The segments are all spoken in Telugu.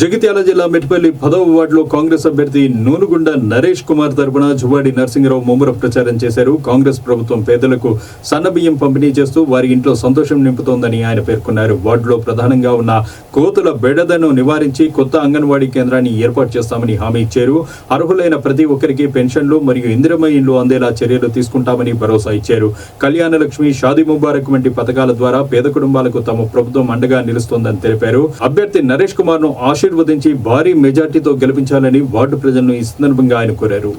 జగిత్యాల జిల్లా మెట్పల్లి 10వ వార్డులో కాంగ్రెస్ అభ్యర్థి నూనుగుండ నరేష్ కుమార్ తరపున జువాడి నరసింహరావు ముమ్మర ప్రచారం చేశారు. కాంగ్రెస్ ప్రభుత్వం పేదలకు సన్నబియ్యం పంపిణీ చేస్తూ వారి ఇంట్లో సంతోషం నింపుతోందని ఆయన పేర్కొన్నారు. వార్డులో ప్రధానంగా ఉన్న కోతుల బెడదను నివారించి కొత్త అంగన్వాడీ కేంద్రాన్ని ఏర్పాటు చేస్తామని హామీ ఇచ్చారు. అర్హులైన ప్రతి ఒక్కరికి పెన్షన్లు మరియు ఇందిరమ్మ ఇండ్లు అందేలా చర్యలు తీసుకుంటామని భరోసా ఇచ్చారు. కళ్యాణ లక్ష్మి, షాదీ ముబారక్ వంటి పథకాల ద్వారా పేద కుటుంబాలకు తమ ప్రభుత్వం అండగా నిలుస్తోందని తెలిపారు. అభ్యర్థి నరేష్ కుమార్ ను ఆశీర్వదించి భారీ మెజార్టీతో గెలిపించాలని వార్డు ప్రజలను ఈ సందర్భంగా ఆయన కోరారు.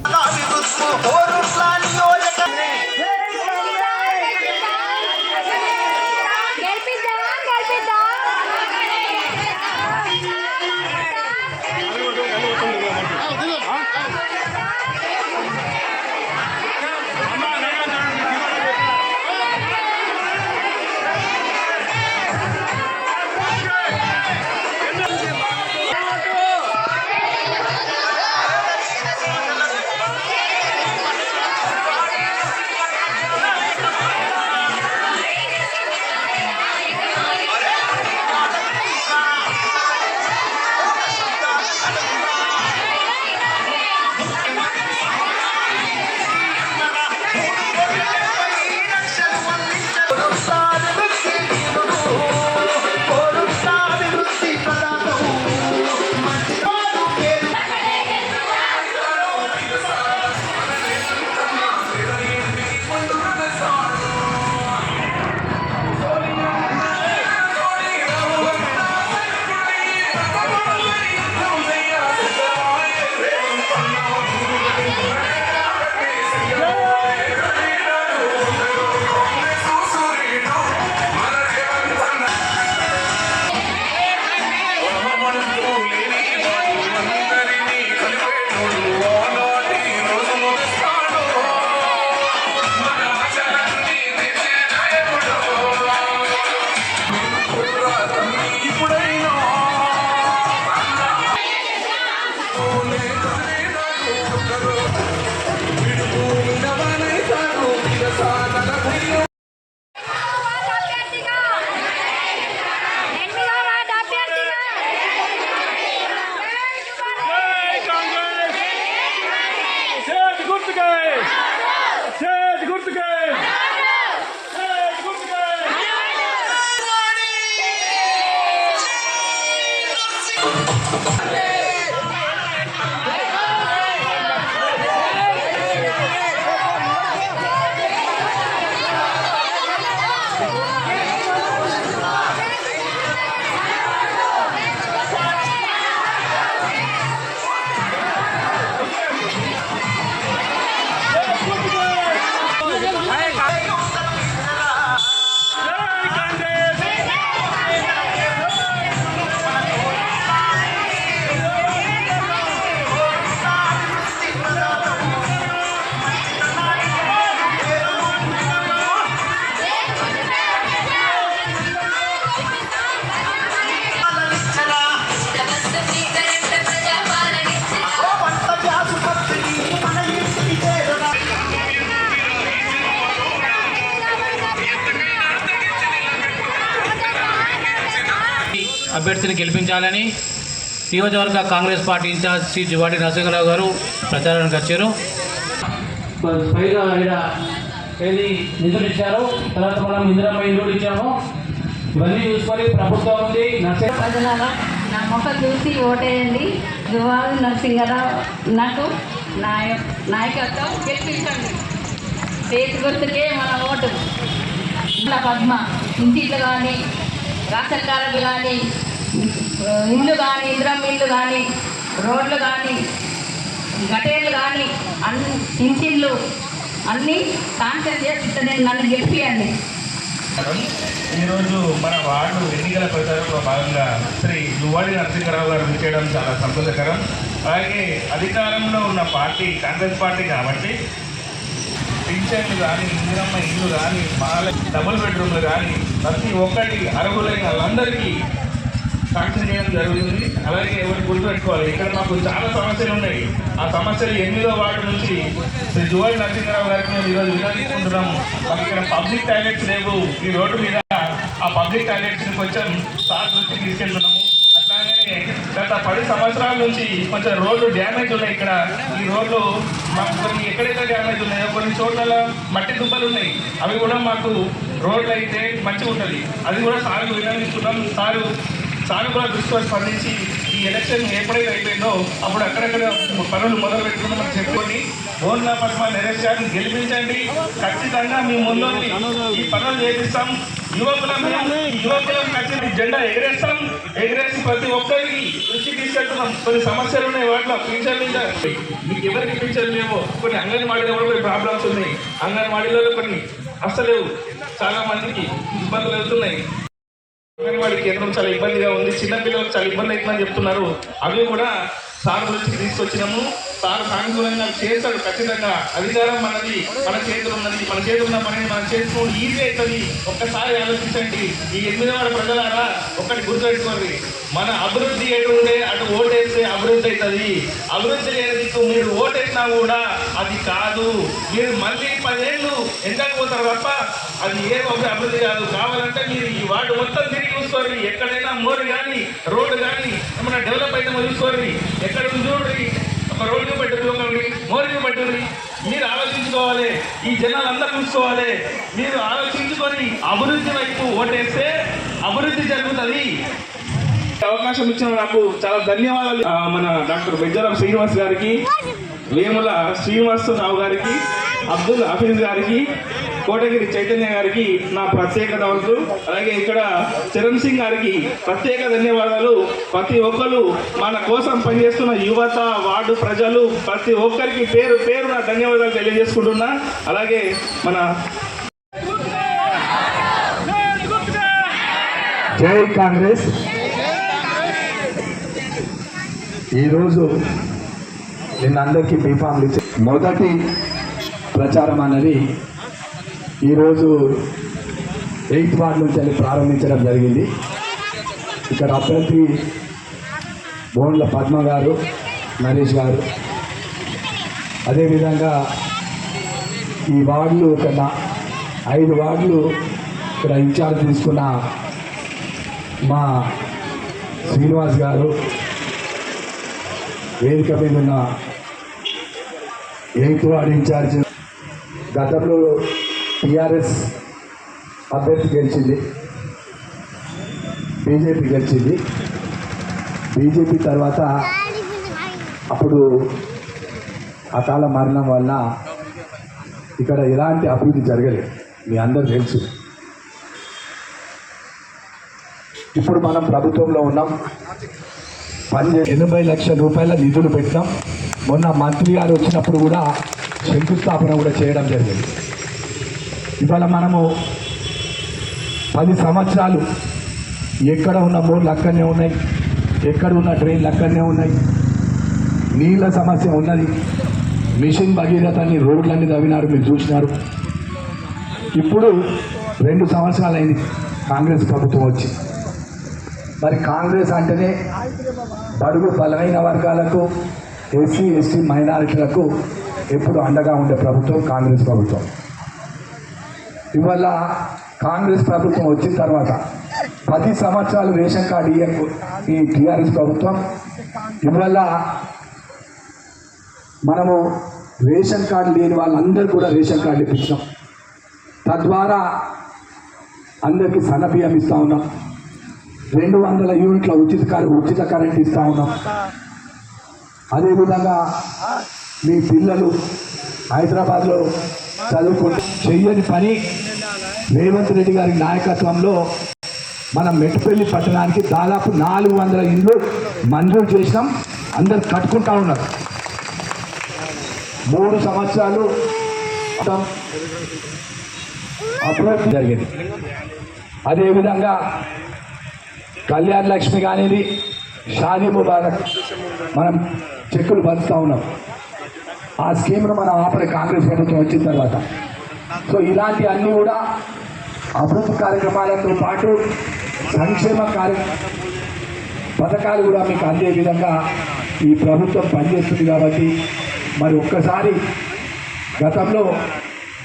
అభ్యర్థిని గెలిపించాలని నియోజకవర్గ కాంగ్రెస్ పార్టీ ఇన్ఛార్జ్ శ్రీ జువాడి నరసింహరావు గారు ప్రచారానికి వచ్చారు. పైగా ఏది నిధులు ఇచ్చారు, తర్వాత మనం ఇందిరమ్మ ఇండ్లు ఇచ్చాము. ఇవన్నీ చూసుకొని ప్రభుత్వం ఉంది. నా మొక్క చూసి ఓటేయండి. జువాడి నరసింహరావు నాకు నాయకత్వం గెలిపించండి. చేతి గుర్తుకే మన ఓటు. పద్మ ఇంటిలు కానీ, రేషన్ కార్డులు కానీ, ఇల్లు కానీ, ఇందిరమ్మ ఇల్లు కానీ, రోడ్లు కానీ, గటేర్లు కానీ, ఇంటిళ్ళు అన్నీ కాన్సెప్ట్ చేసి నన్ను గెలిపియండి. ఈరోజు మన వార్డు ఎన్నికల ప్రచారంలో భాగంగా శ్రీ జువాడి నరసింహరావు గారు విచ్చేయడం చాలా సంతోషకరం. అలాగే అధికారంలో ఉన్న పార్టీ కాంగ్రెస్ పార్టీ కాబట్టి పింఛన్లు కానీ, ఇందిరమ్మ ఇల్లు కానీ, డబుల్ బెడ్రూమ్లు కానీ ప్రతి ఒక్కటి అర్హులైన వాళ్ళందరికీ శాంక్షన్ చేయడం జరుగుతుంది. అలాగే ఎవరు గుర్తుపెట్టుకోవాలి, ఇక్కడ మాకు చాలా సమస్యలు ఉన్నాయి. ఆ సమస్యలు 8వ వార్డు నుంచి శ్రీ జువాడి నరసింహరావు గారికి మేము ఈరోజు వినతిస్తున్నాము. మాకు ఇక్కడ పబ్లిక్ టాయిలెట్స్ లేవు. ఈ రోడ్డు మీద ఆ పబ్లిక్ టాయిలెట్స్ని కొంచెం సార్ నుంచి తీసుకెళ్తున్నాము. అట్లాగే గత గత 10 సంవత్సరాల నుంచి కొంచెం రోడ్లు డ్యామేజ్ ఉన్నాయి. ఇక్కడ ఈ రోడ్లు మాకు కొన్ని ఎక్కడైతే డ్యామేజ్ ఉన్నాయో కొన్ని చోట్ల మట్టి దుబ్బలు ఉన్నాయి. అవి కూడా మాకు రోడ్లు అయితే మంచిగా ఉంటుంది. అది కూడా సార్కు విన్నవిస్తున్నాం. సార్ కూడా దృష్టిలో స్పందించి ఈ ఎలక్షన్ ఎప్పుడైతే అయిపోయిందో అప్పుడు అక్కడక్కడ పనులు మొదలు పెట్టుకున్నామని చెప్పుకొని బోన్ల పద్మ నరేష్ గారిని గెలిపించండి. ఖచ్చితంగా మీ ముందు ఈ పనులు చేపిస్తాం. యువకులం ఖచ్చితంగా జెండా ఎగరేసి ప్రతి ఒక్కరికి దృష్టి తీసుకెళ్తున్నాం. కొన్ని సమస్యలు ఉన్నాయి, వాటిలో పింఛన్లు మీకు ఎవరికి పింఛన్లు లేవో, కొన్ని అంగన్వాడీలో కూడా కొన్ని ప్రాబ్లమ్స్ ఉన్నాయి. అంగన్వాడీలలో కొన్ని అస్సలేవు, చాలా మందికి ఇబ్బందులు అవుతున్నాయి. అంగన్వాడీ కేంద్రం చాలా ఇబ్బందిగా ఉంది, చిన్నపిల్లలకు చాలా ఇబ్బంది అవుతుందని చెప్తున్నారు. అవి కూడా సార్ గురించి తీసుకొచ్చినాము. సార్ సానుకూలంగా చేస్తాడు ఖచ్చితంగా. అధికారం మనది, మన చేతులు ఉన్నది. మన చేతులు ఉన్న పనిని మనం చేసుకోవడం ఈజీ అవుతుంది. ఒక్కసారి ఆలోచించండి. ఈ 8వ వార్డు ప్రజలారా ఒక్కటి గుర్తుపెట్టుకోండి, మన అభివృద్ధి ఎటు ఉండే అటు ఓటేస్తే అభివృద్ధి అవుతుంది. అభివృద్ధి లేని మీరు ఓటేసినా కూడా అది కాదు. మీరు మళ్ళీ 10 ఏళ్ళు ఎండకపోతారు తప్ప అది ఏ అభివృద్ధి కాదు. కావాలంటే మీరు ఈ వార్డు మొత్తం తిరిగి చూసుకోండి. ఎక్కడైనా మోరు కానీ రోడ్డు కానీ ఏమైనా డెవలప్ అయితే చూసుకోండి. ఎక్కడ చూడండి, ఒక రోడ్డు పెట్టుకోండి, మోరు పెట్టుకోండి. మీరు ఆలోచించుకోవాలి, ఈ జనాలందరూ చూసుకోవాలి. మీరు ఆలోచించుకొని అభివృద్ధి వైపు ఓటేస్తే అభివృద్ధి జరుగుతుంది. అవకాశం ఇచ్చిన నాకు చాలా ధన్యవాదాలు. మన డాక్టర్ బెజ్జరం శ్రీనివాస్ గారికి, వేముల శ్రీనివాసరావు గారికి, అబ్దుల్ హఫీజ్ గారికి, కోటగిరి చైతన్య గారికి నా ప్రత్యేకత వంతు. అలాగే ఇక్కడ చరణ్ సింగ్ గారికి ప్రత్యేక ధన్యవాదాలు. ప్రతి ఒక్కరు మన కోసం పనిచేస్తున్న యువత, వార్డు ప్రజలు ప్రతి ఒక్కరికి పేరు పేరున ధన్యవాదాలు తెలియజేసుకుంటున్నా. అలాగే మన జై కాంగ్రెస్. ఈరోజు నిన్న అందరికీ బీఫామ్లు ఇచ్చే మొదటి ప్రచారం అన్నది ఈరోజు 8వ వార్డు నుంచి ప్రారంభించడం జరిగింది. ఇక్కడ అభ్యర్థి బోన్ల పద్మ గారు, నరేష్ గారు, అదేవిధంగా ఈ వార్డులు ఒక 5 వార్డులు ఇక్కడ ఇన్ఛార్జ్ తీసుకున్న మా శ్రీనివాస్ గారు, వేదిక మీద ఉన్న 8వ వార్డు ఇన్ఛార్జ్. గతంలో టీఆర్ఎస్ అభ్యర్థి గెలిచింది, బీజేపీ గెలిచింది. బీజేపీ తర్వాత అప్పుడు అకాల మరణం వల్ల ఇక్కడ ఎలాంటి అభివృద్ధి జరగలేదు, మీ అందరూ తెలుసు. ఇప్పుడు మనం ప్రభుత్వంలో ఉన్నాం. 80 లక్షల రూపాయల నిధులు పెట్టాం. మొన్న మంత్రి గారు వచ్చినప్పుడు కూడా శంకుస్థాపన కూడా చేయడం జరిగింది. ఇవాళ మనము 10 సంవత్సరాలు ఎక్కడ ఉన్న బోర్లు అక్కడనే ఉన్నాయి, ఎక్కడ ఉన్న డ్రైన్లు అక్కడనే ఉన్నాయి, నీళ్ళ సమస్య ఉన్నది. మిషన్ భగీరథని రోడ్లన్నీ తవ్వినారు, మీరు చూసినారు. ఇప్పుడు 2 సంవత్సరాలైంది కాంగ్రెస్ ప్రభుత్వం వచ్చి. మరి కాంగ్రెస్ అంటేనే బడుగు బలమైన వర్గాలకు, ఎస్సీ ఎస్టీ మైనారిటీలకు ఎప్పుడు అండగా ఉండే ప్రభుత్వం కాంగ్రెస్ ప్రభుత్వం. ఇవాళ కాంగ్రెస్ ప్రభుత్వం వచ్చిన తర్వాత 10 సంవత్సరాలు రేషన్ కార్డు ఈ టీఆర్ఎస్ ప్రభుత్వం. ఇవాళ మనము రేషన్ కార్డు లేని వాళ్ళందరూ కూడా రేషన్ కార్డు ఇప్పించాం. తద్వారా అందరికీ సన్నబియ్యం ఇస్తూ ఉన్నాం. 200 యూనిట్ల ఉచిత కరెంట్ ఇస్తూ ఉన్నాం. అదేవిధంగా మీ పిల్లలు హైదరాబాద్లో చదువుకుంటూ చెయ్యని పని రేవంత్ రెడ్డి గారి నాయకత్వంలో మన మెట్టుపల్లి పట్టణానికి దాదాపు 400 ఇండ్లు మంజూరు చేసినాం. అందరు కట్టుకుంటా ఉన్నారు. 3 సంవత్సరాలు అభివృద్ధి జరిగింది. అదేవిధంగా కళ్యాణ లక్ష్మి కానిది, షాదీ ముబారక్ మనం చెక్కులు పంచుతూ ఉన్నాం. ఆ స్కీమ్ను మనం ఆపరే కాంగ్రెస్ ప్రభుత్వం వచ్చిన తర్వాత. సో ఇలాంటి అన్నీ కూడా అభివృద్ధి కార్యక్రమాలతో పాటు సంక్షేమ పథకాలు కూడా మీకు అందే విధంగా ఈ ప్రభుత్వం పనిచేస్తుంది. కాబట్టి మరి ఒక్కసారి గతంలో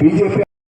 బీజేపీ